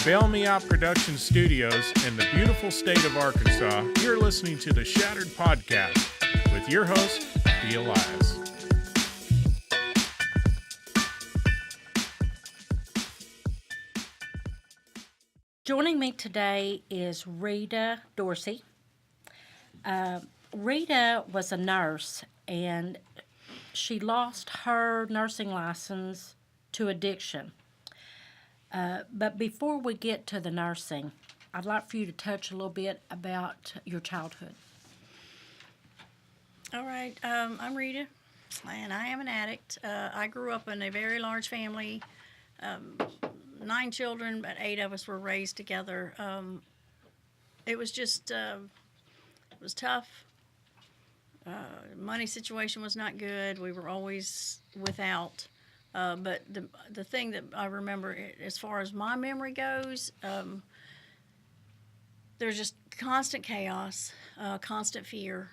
BMOP Production Studios in the beautiful state of Arkansas, you're listening to the Shattered Podcast with your host, D. Elias. Joining me today is Rita Dorsey. Rita was a nurse, and she lost her nursing license to addiction. But before we get to the nursing, I'd like for you to touch a little bit about your childhood. All right, I'm Rita, and I am an addict. I grew up in a very large family, 9 children, but 8 of us were raised together. It was just, it was tough. Money situation was not good. We were always without. But the thing that I remember, as far as my memory goes, there's just constant chaos, constant fear.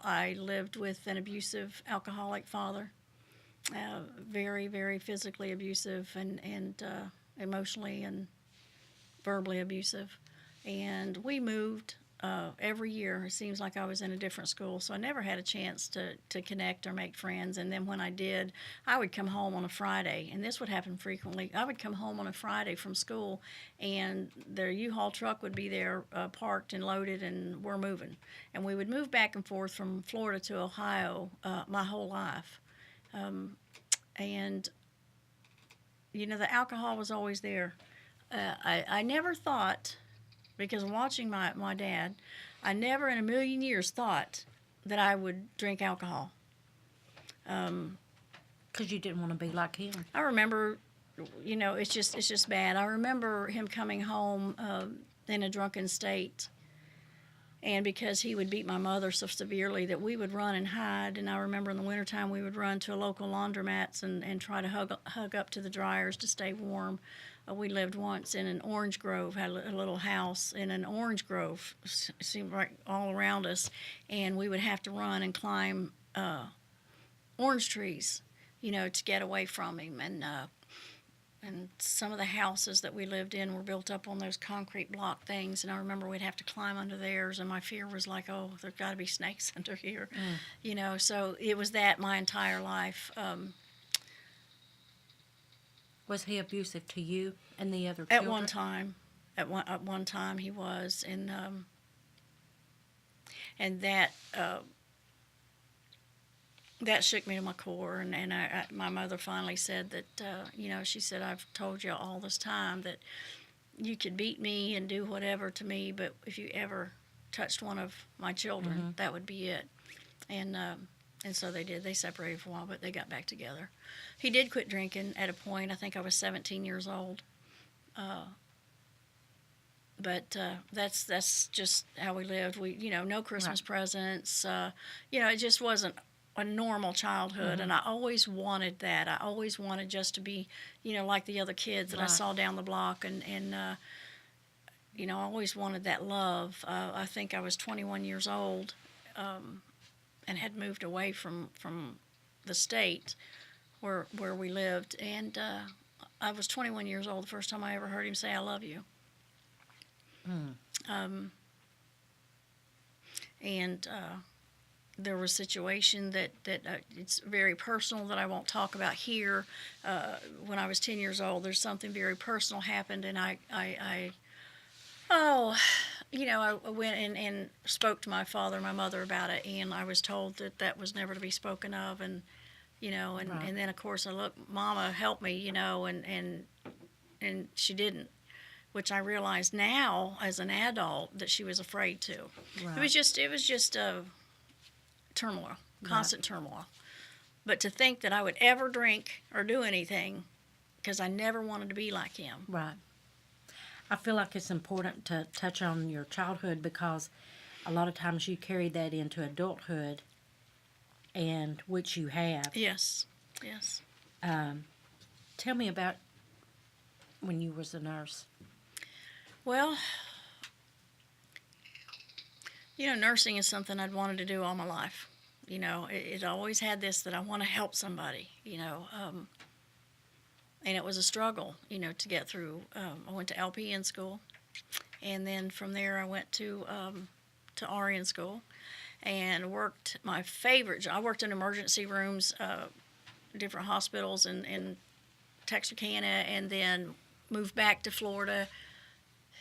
I lived with an abusive alcoholic father, very, very physically abusive and emotionally and verbally abusive. And we moved every year. It seems like I was in a different school, so I never had a chance to connect or make friends. And then when I did, I would come home on a Friday, and this would happen frequently. I would come home on a Friday from school, and their U-Haul truck would be there parked and loaded, and we're moving. And we would move back and forth from Florida to Ohio my whole life. And, you know, the alcohol was always there. I never thought, because watching my dad, I never in a million years thought that I would drink alcohol. Because you didn't want to be like him. I remember, you know, it's just bad. I remember him coming home in a drunken state, and because he would beat my mother so severely that we would run and hide. And I remember in the wintertime we would run to a local laundromats and try to hug up to the dryers to stay warm. We lived once in an orange grove, had a little house in an orange grove, seemed like all around us, and we would have to run and climb orange trees, you know, to get away from him. And some of the houses that we lived in were built up on those concrete block things, and I remember we'd have to climb under theirs, and my fear was like, oh, there's got to be snakes under here, you know. So it was that my entire life. Was he abusive to you and the other children? At one time he was, and that shook me to my core. And my mother finally said that, you know, she said, I've told you all this time that you could beat me and do whatever to me, but if you ever touched one of my children, that would be it. And so they did. They separated for a while, but they got back together. He did quit drinking at a point. I think I was 17 years old. But that's just how we lived. We, you know, no Christmas presents. You know, it just wasn't a normal childhood, and I always wanted that. I always wanted just to be, you know, like the other kids that I saw down the block, and you know, I always wanted that love. I think I was 21 years old. And had moved away from the state where we lived. And I was 21 years old the first time I ever heard him say, I love you. And there was a situation that it's very personal that I won't talk about here. When I was 10 years old, there's something very personal happened, and I you know, I went and spoke to my father and my mother about it, and I was told that was never to be spoken of, and, you know, and then, of course, I looked, Mama, help me, you know, and she didn't, which I realize now as an adult that she was afraid to. Right. It was just turmoil, constant turmoil. But to think that I would ever drink or do anything, because I never wanted to be like him. Right. I feel like it's important to touch on your childhood because a lot of times you carry that into adulthood, and which you have. Yes. Tell me about when you was a nurse. Well, you know, nursing is something I'd wanted to do all my life. You know, it always had this that I want to help somebody, you know. and it was a struggle, to get through. I went to LPN school, and then from there I went to RN school, and worked my favorite job. I worked in emergency rooms, different hospitals in Texarkana, and then moved back to Florida.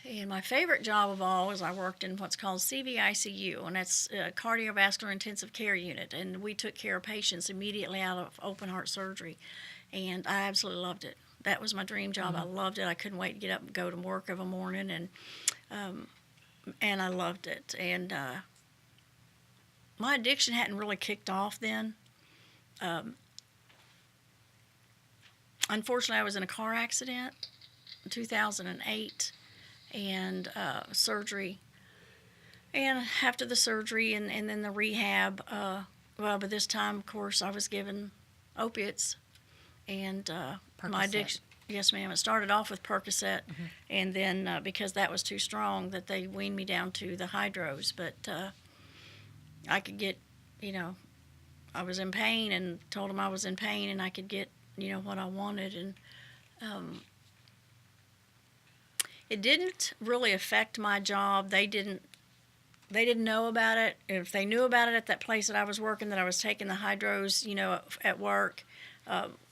And my favorite job of all is I worked in what's called CVICU, and that's a cardiovascular intensive care unit. And we took care of patients immediately out of open heart surgery. And I absolutely loved it. That was my dream job. I loved it. I couldn't wait to get up and go to work of a morning, and I loved it. And my addiction hadn't really kicked off then. Unfortunately, I was in a car accident in 2008, and surgery. And after the surgery and then the rehab, well, by this time, of course, I was given opiates. And my addiction, yes, ma'am, it started off with Percocet, and then because that was too strong, that they weaned me down to the hydros. But I could get, I was in pain, and told them I was in pain, and I could get, what I wanted. And it didn't really affect my job. They didn't know about it. If they knew about it at that place that I was working, that I was taking the hydros, at work,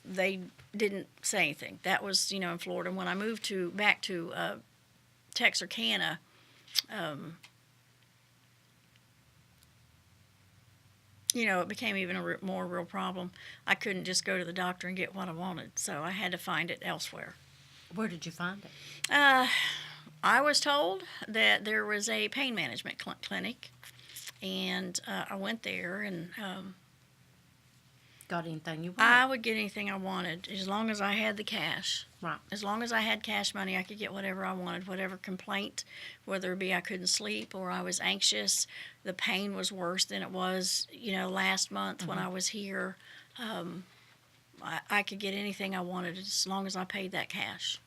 they didn't say anything. That was, in Florida. When I moved back to Texarkana, it became even a more real problem. I couldn't just go to the doctor and get what I wanted, so I had to find it elsewhere. Where did you find it? I was told that there was a pain management clinic, and I went there and got anything you wanted? I would get anything I wanted as long as I had the cash. Right. As long as I had cash money, I could get whatever I wanted, whatever complaint, whether it be I couldn't sleep or I was anxious. The pain was worse than it was, last month when I was here. I could get anything I wanted as long as I paid that cash.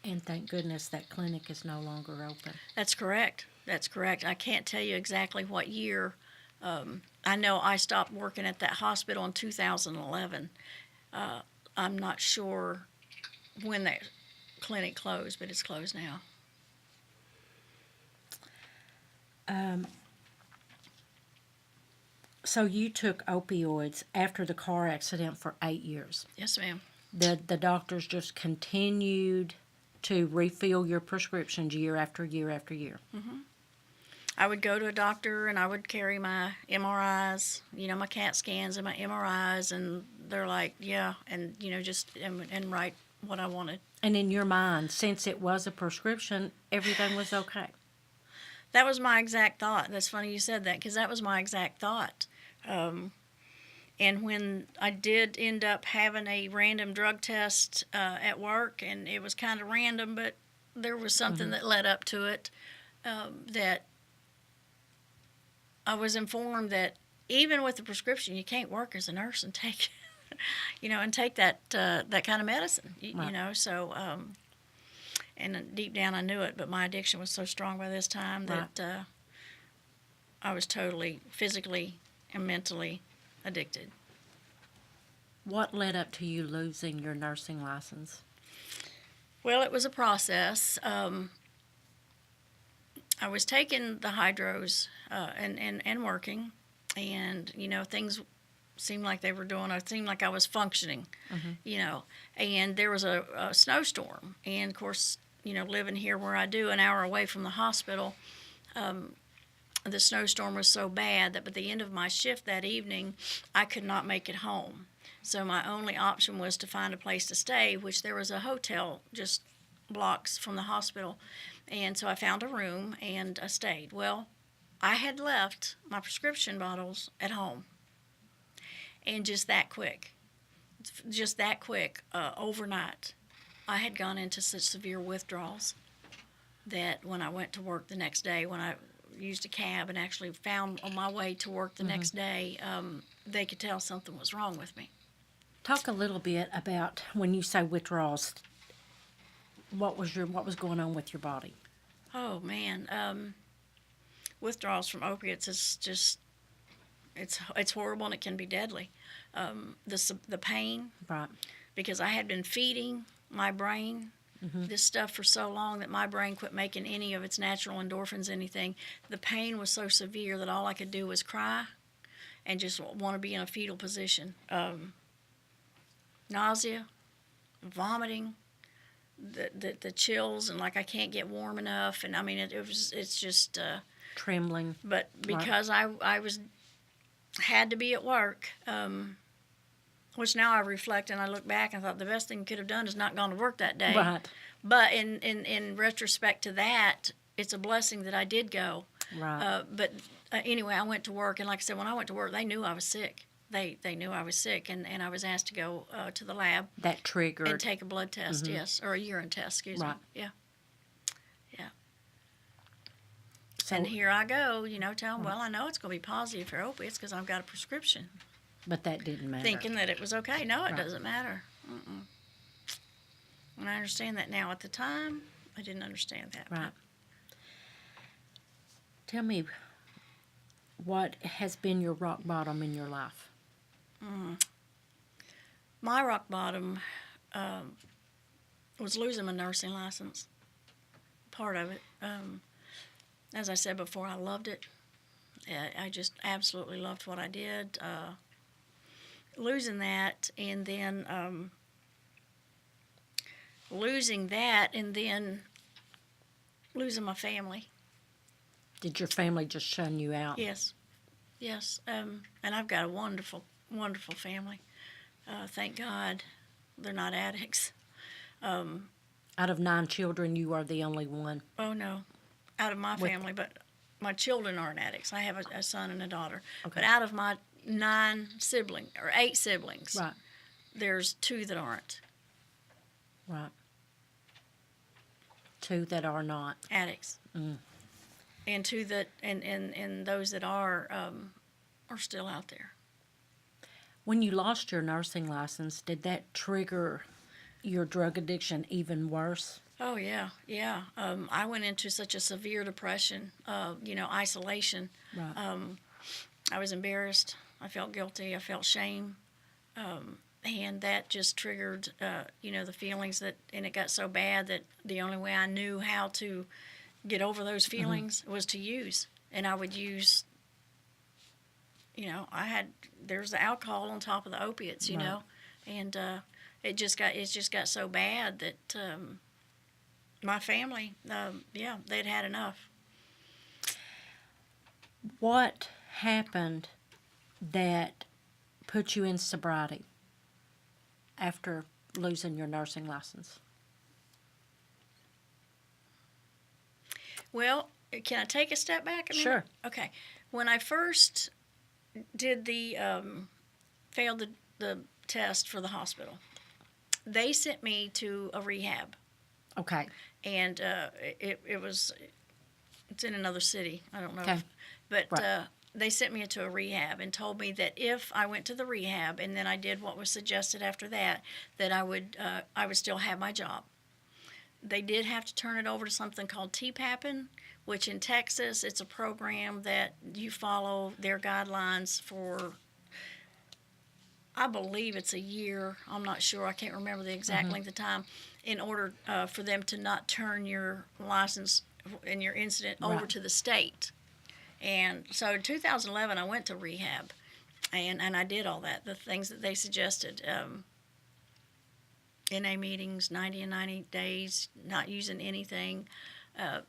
And thank goodness that clinic is no longer open. That's correct. I can't tell you exactly what year. I know I stopped working at that hospital in 2011. I'm not sure when that clinic closed, but it's closed now. So you took opioids after the car accident for 8 years. Yes, ma'am. The doctors just continued to refill your prescriptions year after year after year. Mm-hmm. I would go to a doctor and I would carry my MRIs, my CAT scans and my MRIs, and they're like, yeah, and and write what I wanted. And in your mind, since it was a prescription, everything was okay. That was my exact thought. That's funny you said that, because that was my exact thought. And when I did end up having a random drug test at work, and it was kind of random, but there was something that led up to it, that I was informed that even with the prescription, you can't work as a nurse and take, and take that kind of medicine, Right. So, and deep down I knew it, but my addiction was so strong by this time that I was totally physically and mentally addicted. What led up to you losing your nursing license? Well, it was a process. I was taking the hydros and working, and things seemed like they were doing. It seemed like I was functioning, And there was a snowstorm, and of course, living here where I do, an hour away from the hospital, the snowstorm was so bad that by the end of my shift that evening, I could not make it home. So my only option was to find a place to stay, which there was a hotel just blocks from the hospital. And so I found a room and I stayed. Well, I had left my prescription bottles at home. And just that quick, overnight, I had gone into such severe withdrawals that when I went to work the next day, when I used a cab and actually found on my way to work the next day, they could tell something was wrong with me. Talk a little bit about when you say withdrawals. What was going on with your body? Oh man, withdrawals from opiates is just it's horrible, and it can be deadly. The pain, Right. because I had been feeding my brain this stuff for so long that my brain quit making any of its natural endorphins, anything. The pain was so severe that all I could do was cry and just want to be in a fetal position. Nausea, vomiting, the chills, and like I can't get warm enough. And I mean, it's just Trembling. But because I had to be at work, which now I reflect and I look back and I thought the best thing you could have done is not gone to work that day. Right. But in retrospect to that, it's a blessing that I did go. Right. But anyway, I went to work, and like I said, when I went to work, they knew I was sick. They knew I was sick, and I was asked to go to the lab. That triggered. And take a blood test, yes, or a urine test, excuse me. Yeah. Yeah. So, and here I go, tell them, well, I know it's going to be positive for opiates because I've got a prescription. but that didn't matter. Thinking that it was okay. No, it Right. doesn't matter. And I understand that now. At the time, I didn't understand that. Right. Tell me, what has been your rock bottom in your life? My rock bottom was losing my nursing license. Part of it. As I said before, I loved it. I just absolutely loved what I did. Losing that, and then losing my family. Did your family just shun you out? Yes. And I've got a wonderful, wonderful family. Thank God they're not addicts. Out of 9 children, you are the only one. Oh, no. Out of my family, but my children aren't addicts. I have a son and a daughter. Okay. But out of my 8 siblings, Right. there's 2 that aren't Right. 2 that are not. addicts. And 2 that, and those that are still out there. When you lost your nursing license, did that trigger your drug addiction even worse? Oh, yeah. I went into such a severe depression, isolation. Right. I was embarrassed. I felt guilty. I felt shame. And that just triggered, the feelings and it got so bad that the only way I knew how to get over those feelings was to use. And I would use, there's the alcohol on top of the opiates, Right. and it just got so bad that my family, they'd had enough. What happened that put you in sobriety after losing your nursing license? Well, can I take a step back a minute? Sure. Okay. When I first did failed the test for the hospital, they sent me to a rehab. Okay. And it's in another city. I don't know. Okay. But Right. they sent me to a rehab and told me that if I went to the rehab and then I did what was suggested after that I would still have my job. They did have to turn it over to something called TPAPN, which in Texas, it's a program that you follow their guidelines for, I believe it's a year. I'm not sure. I can't remember the exact length of time, in order for them to not turn your license and your incident over Right. to the state. And so in 2011, I went to rehab, and I did all that, the things that they suggested. NA meetings, 90 and 90 days, not using anything. And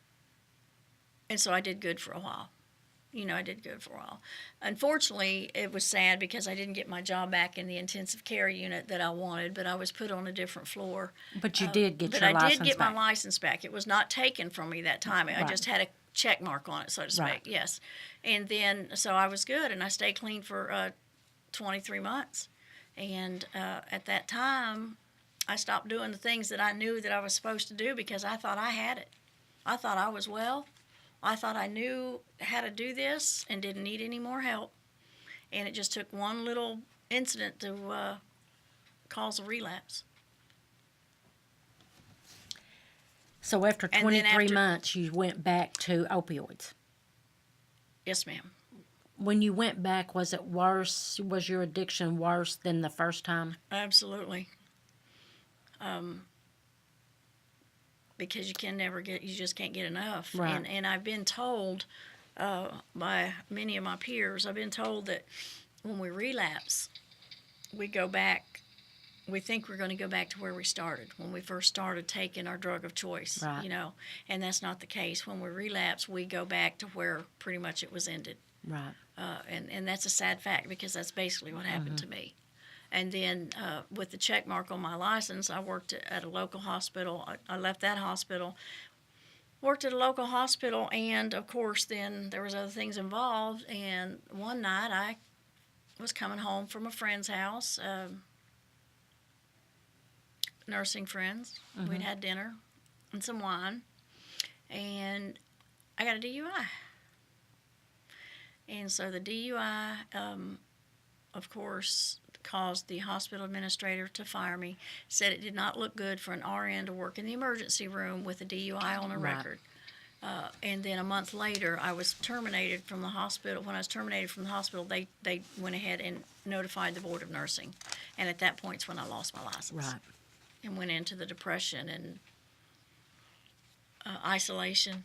so I did good for a while. Unfortunately, it was sad because I didn't get my job back in the intensive care unit that I wanted, but I was put on a different floor. But you did get But your I license did get back. my license back. It was not taken from me that time. I Right. just had a check mark on it, so to speak. Right. Yes. And then, so I was good, and I stayed clean for 23 months. And at that time, I stopped doing the things that I knew that I was supposed to do because I thought I had it. I thought I was well. I thought I knew how to do this and didn't need any more help. And it just took one little incident to cause a relapse. So after And then 23 after- months, you went back to opioids. Yes, ma'am. When you went back, was it worse? Was your addiction worse than the first time? Absolutely. because you just can't get enough. Right. And I've been told by many of my peers, I've been told that when we relapse, we go back. We think we're going to go back to where we started when we first started taking our drug of choice, Right. you know, and that's not the case. When we relapse, we go back to where pretty much it was ended. Right. And that's a sad fact because that's basically what happened to me. And then with the check mark on my license, I worked at a local hospital. I left that hospital, worked at a local hospital, and of course then there was other things involved. And one night I was coming home from a friend's house, nursing friends. We'd had dinner and some wine, and I got a DUI. And so the DUI, of course, caused the hospital administrator to fire me, said it did not look good for an RN to work in the emergency room with a DUI on a Right. record. And then a month later, I was terminated from the hospital. When I was terminated from the hospital, they went ahead and notified the Board of Nursing. And at that point's when I lost my license. Right. And went into the depression and isolation.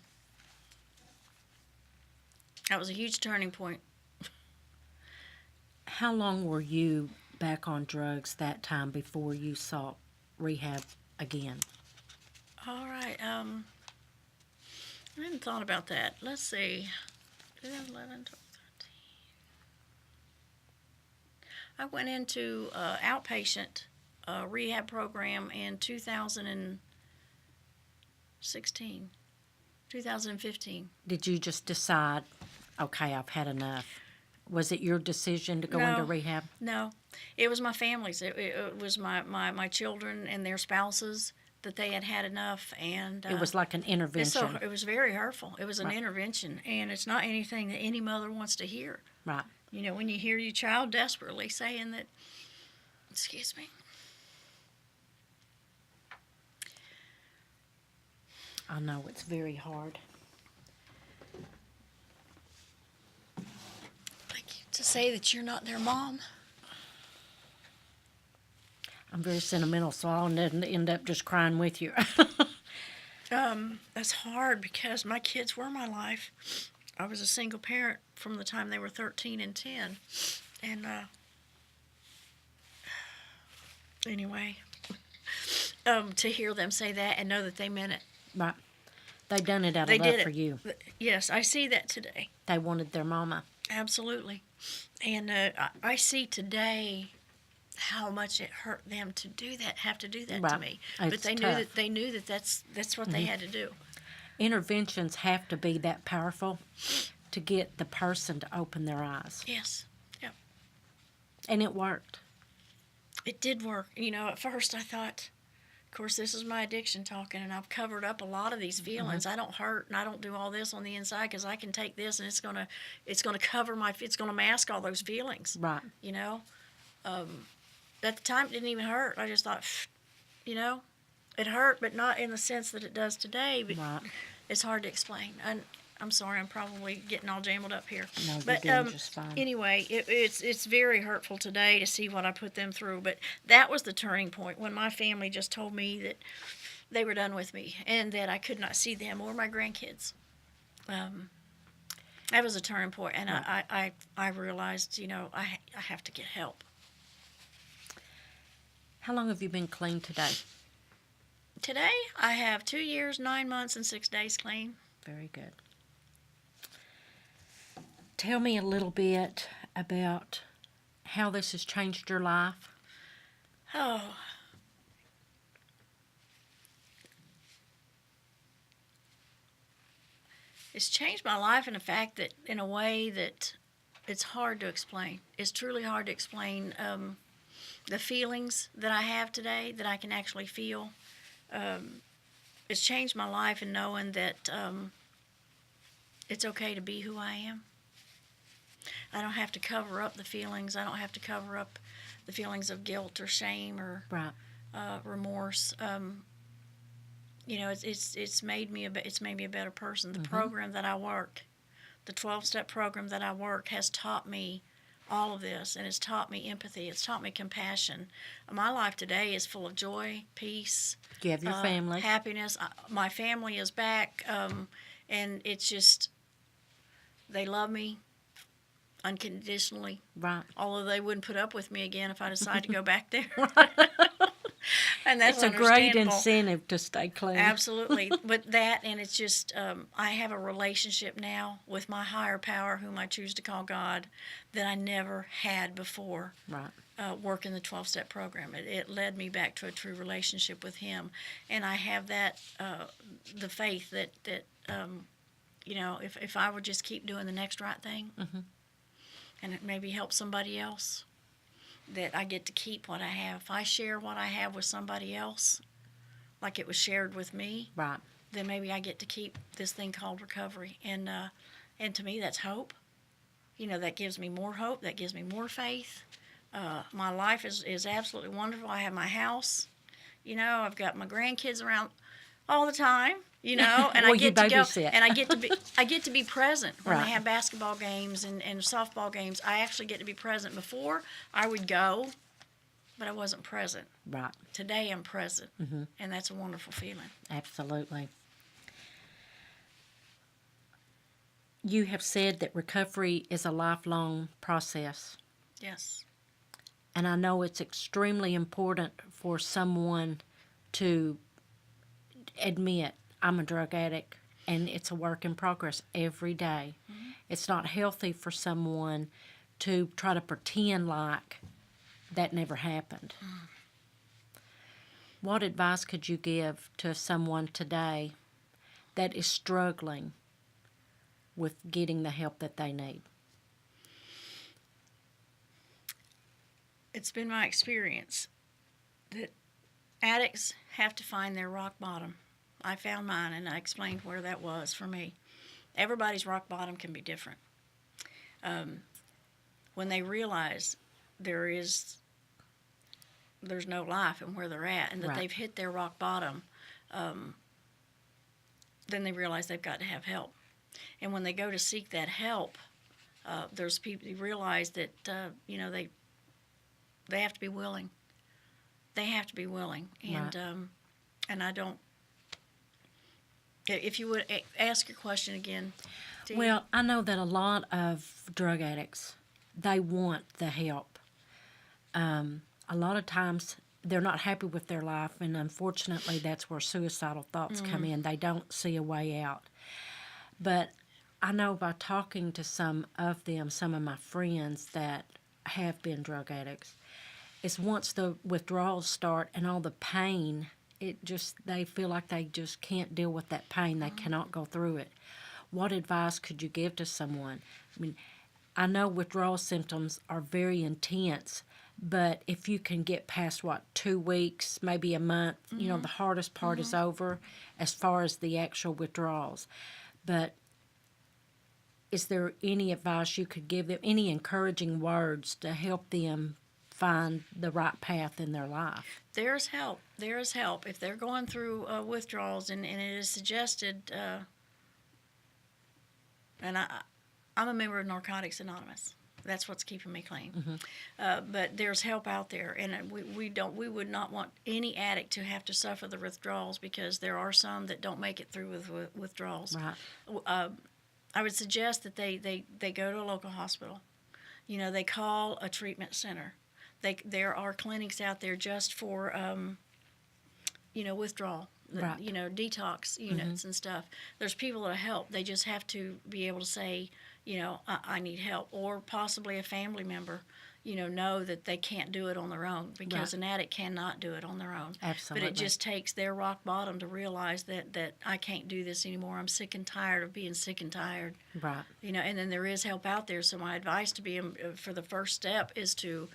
That was a huge turning point. How long were you back on drugs that time before you sought rehab again? All right. I hadn't thought about that. Let's see. 2011, 12, 13. I went into outpatient rehab program in 2016, 2015. Did you just decide, okay, I've had enough? Was it your decision to go into No. rehab? No, it was my family's. It was my children and their spouses that they had had enough, and It was like an intervention. it was very hurtful. It was an Right. intervention, and it's not anything that any mother wants to hear. Right. You know, when you hear your child desperately saying that, excuse me. I know it's very hard. Like to say that you're not their mom. I'm very sentimental, so I'll end up just crying with you. That's hard because my kids were my life. I was a single parent from the time they were 13 and 10. And anyway, to hear them say that and know that they meant it. Right. They done it out They of love did for it. you. Yes, I see that today. They wanted their mama. Absolutely. And I see today how much it hurt them to do that, have to do that to Right. me. It's But they tough. knew that that's what they had to do. Interventions have to be that powerful to get the person to open their eyes. Yes. Yep. And it worked. It did work. You know, at first I thought, of course, this is my addiction talking, and I've covered up a lot of these feelings. I don't hurt, and I don't do all this on the inside because I can take this, and it's gonna cover it's gonna mask all those feelings. Right. You know, at the time it didn't even hurt. I just thought, you know, it hurt, but not in the sense that it does today. But Right. it's hard to explain. I'm sorry, I'm probably getting all jumbled up here. No, you're But doing just fine. anyway, it's very hurtful today to see what I put them through. But that was the turning point when my family just told me that they were done with me and that I could not see them or my grandkids. That was a turning point, and Right. I realized, you know, I have to get help. How long have you been clean today? Today I have 2 years, 9 months, and 6 days clean. Very good. Tell me a little bit about how this has changed your life. Oh. It's changed my life in the fact that, in a way that it's hard to explain. It's truly hard to explain the feelings that I have today, that I can actually feel. It's changed my life in knowing that it's okay to be who I am. I don't have to cover up the feelings. I don't have to cover up the feelings of guilt or shame or Right. remorse. You know, it's made me a better person. The program that I work, the 12-step program that I work, has taught me all of this, and it's taught me empathy. It's taught me compassion. My life today is full of joy, peace. You have your family. Happiness. My family is back, and it's just, they love me unconditionally. Right. Although they wouldn't put up with me again if I decide to go back there. And that's It's a great understandable. incentive to stay clean. Absolutely. But that, and it's just, I have a relationship now with my higher power, whom I choose to call God, that I never had before. Right. Working the 12-step program. It led me back to a true relationship with Him. And I have that, the faith that if I would just keep doing the next right thing, and it maybe help somebody else, that I get to keep what I have. If I share what I have with somebody else, like it was shared with me, Right. then maybe I get to keep this thing called recovery. And to me, that's hope. That gives me more hope. That gives me more faith. My life is absolutely wonderful. I have my house. I've got my grandkids around all the time. And Well, I you get to go, babysit. and I get to be present when Right. they have basketball games and softball games. I actually get to be present. Before, I would go, but I wasn't present. Right. Today, I'm present, and that's a wonderful feeling. Absolutely. You have said that recovery is a lifelong process. Yes. And I know it's extremely important for someone to admit, I'm a drug addict, and it's a work in progress every day. It's not healthy for someone to try to pretend like that never happened. What advice could you give to someone today that is struggling with getting the help that they need? It's been my experience that addicts have to find their rock bottom. I found mine, and I explained where that was for me. Everybody's rock bottom can be different. When they realize there's no life in where they're at, and that Right. they've hit their rock bottom, then they realize they've got to have help. And when they go to seek that help, there's people who realize that they have to be willing. They have to be willing, and Right. and I don't. If you would ask your question again. Dee. Well, I know that a lot of drug addicts, they want the help. A lot of times they're not happy with their life, and unfortunately that's where suicidal thoughts come in. They don't see a way out. But I know by talking to some of them, some of my friends that have been drug addicts, is once the withdrawals start and all the pain, they feel like they just can't deal with that pain. They cannot go through it. What advice could you give to someone? I mean, I know withdrawal symptoms are very intense, but if you can get past, 2 weeks, maybe a month, the hardest part is over as far as the actual withdrawals. But is there any advice you could give them, any encouraging words to help them find the right path in their life? There's help. There is help. If they're going through withdrawals, and it is suggested, and I'm a member of Narcotics Anonymous. That's what's keeping me clean. But there's help out there, and we would not want any addict to have to suffer the withdrawals, because there are some that don't make it through with withdrawals. Right. I would suggest that they go to a local hospital. They call a treatment center. There are clinics out there just for withdrawal, Right. detox units and stuff. There's people that help. They just have to be able to say, I need help, or possibly a family member, know that they can't do it on their own, because Right. an addict cannot do it on their own. Absolutely. But it just takes their rock bottom to realize that I can't do this anymore. I'm sick and tired of being sick and tired. Right. And then there is help out there. So my advice to be for the first step is to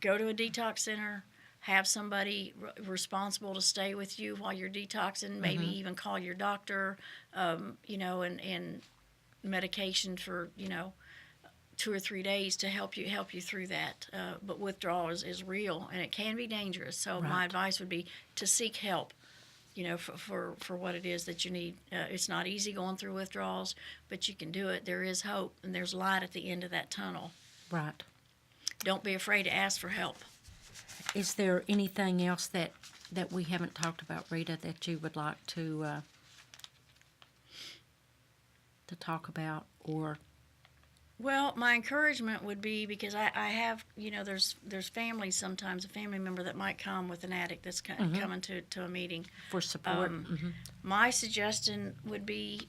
go to a detox center, have somebody responsible to stay with you while you're detoxing, maybe even call your doctor, and medication for, 2 or 3 days to help you through that. But withdrawal is real, and it can be dangerous. So my Right. advice would be to seek help, for what it is that you need. It's not easy going through withdrawals, but you can do it. There is hope, and there's light at the end of that tunnel. Right. Don't be afraid to ask for help. Is there anything else that we haven't talked about, Rita, that you would like to talk about, or? Well, my encouragement would be, because I have, there's families sometimes, a family member that might come with an addict that's coming to a meeting. For support. My suggestion would be,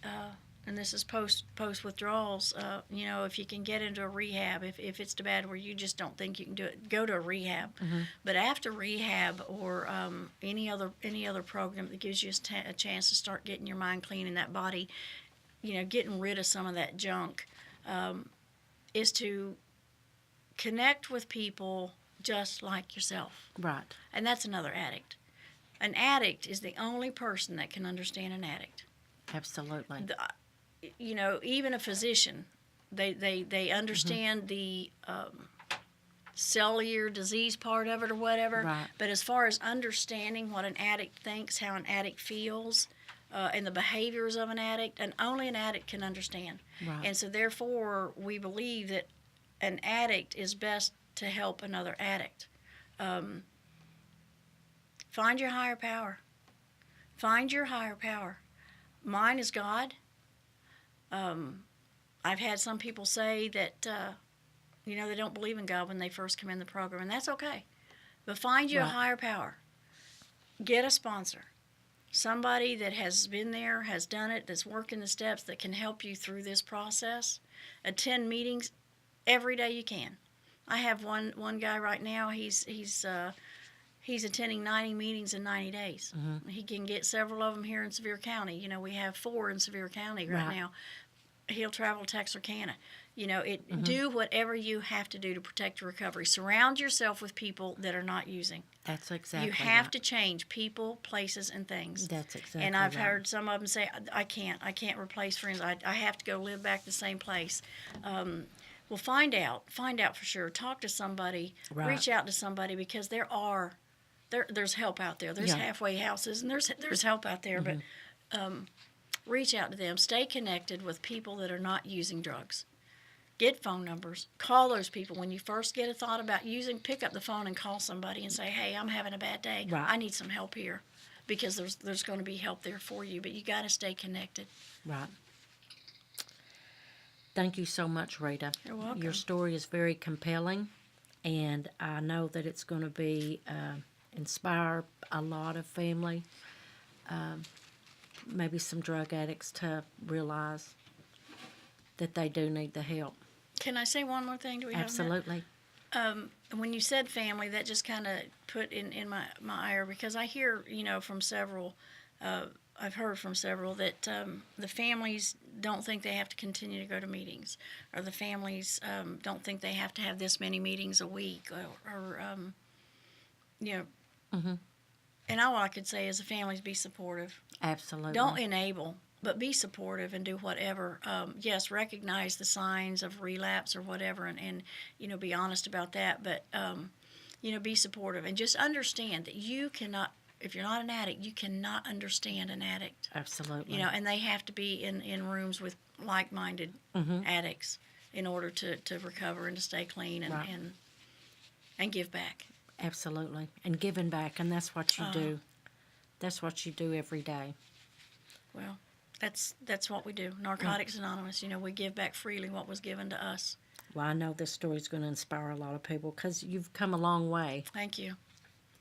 and this is post withdrawals, if you can get into a rehab, if it's too bad where you just don't think you can do it, go to a rehab. But after rehab, or any other program that gives you a chance to start getting your mind clean in that body, getting rid of some of that junk, is to connect with people just like yourself. Right. And that's another addict. An addict is the only person that can understand an addict. Absolutely. Even a physician, they understand the cellular disease part of it or whatever. Right. But as far as understanding what an addict thinks, how an addict feels, and the behaviors of an addict, and only an addict can understand. Right. And so therefore, we believe that an addict is best to help another addict. Find your higher power. Find your higher power. Mine is God. I've had some people say that, they don't believe in God when they first come in the program, and that's okay. But find you a higher power. Get a sponsor. Somebody that has been there, has done it, that's working the steps, that can help you through this process. Attend meetings every day you can. I have one guy right now. He's attending 90 meetings in 90 days. He can get several of them here in Sevier County. We have 4 in Sevier County right now. He'll travel to Texarkana. Do whatever you have to do to protect your recovery. Surround yourself with people that are not using. That's exactly You have right. to change people, places, and things. That's exactly And I've right. heard some of them say, I can't replace friends. I have to go live back the same place. Well, find out for sure. Talk to somebody. Right. Reach out to somebody, because there's help out there. There's halfway houses, and there's help out there. But reach out to them. Stay connected with people that are not using drugs. Get phone numbers. Call those people. When you first get a thought about using, pick up the phone and call somebody and say, hey, I'm having a bad day. Right. I need some help here. Because there's going to be help there for you. But you got to stay connected. Right. Thank you so much, Rita. You're welcome. Your story is very compelling, and I know that it's going to be inspire a lot of family, maybe some drug addicts, to realize that they do need the help. Can I say one more thing? Do we Absolutely. have that? When you said family, that just kind of put in my ire, because I hear, from several, I've heard from several that the families don't think they have to continue to go to meetings, or the families don't think they have to have this many meetings a week, or And all I could say is the families, be supportive. Absolutely. Don't enable, but be supportive and do whatever. Yes, recognize the signs of relapse or whatever, and be honest about that. But be supportive, and just understand that you cannot. If you're not an addict, you cannot understand an addict. Absolutely. And they have to be in rooms with like-minded addicts in order to recover and to stay clean and give back. Absolutely. And giving back, and that's what you do. That's what you do every day. Well, that's what we do. Narcotics Anonymous, we give back freely what was given to us. Well, I know this story is going to inspire a lot of people, because you've come a long way. Thank you.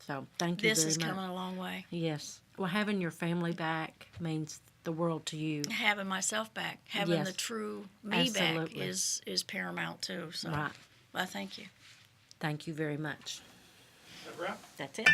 So thank you This very is much. coming a long way. Yes. Well, having your family back means the world to you. Having myself back, having Yes. the true me back Absolutely. is paramount too. So, Right. well, thank you. Thank you very much. Is that right? That's it.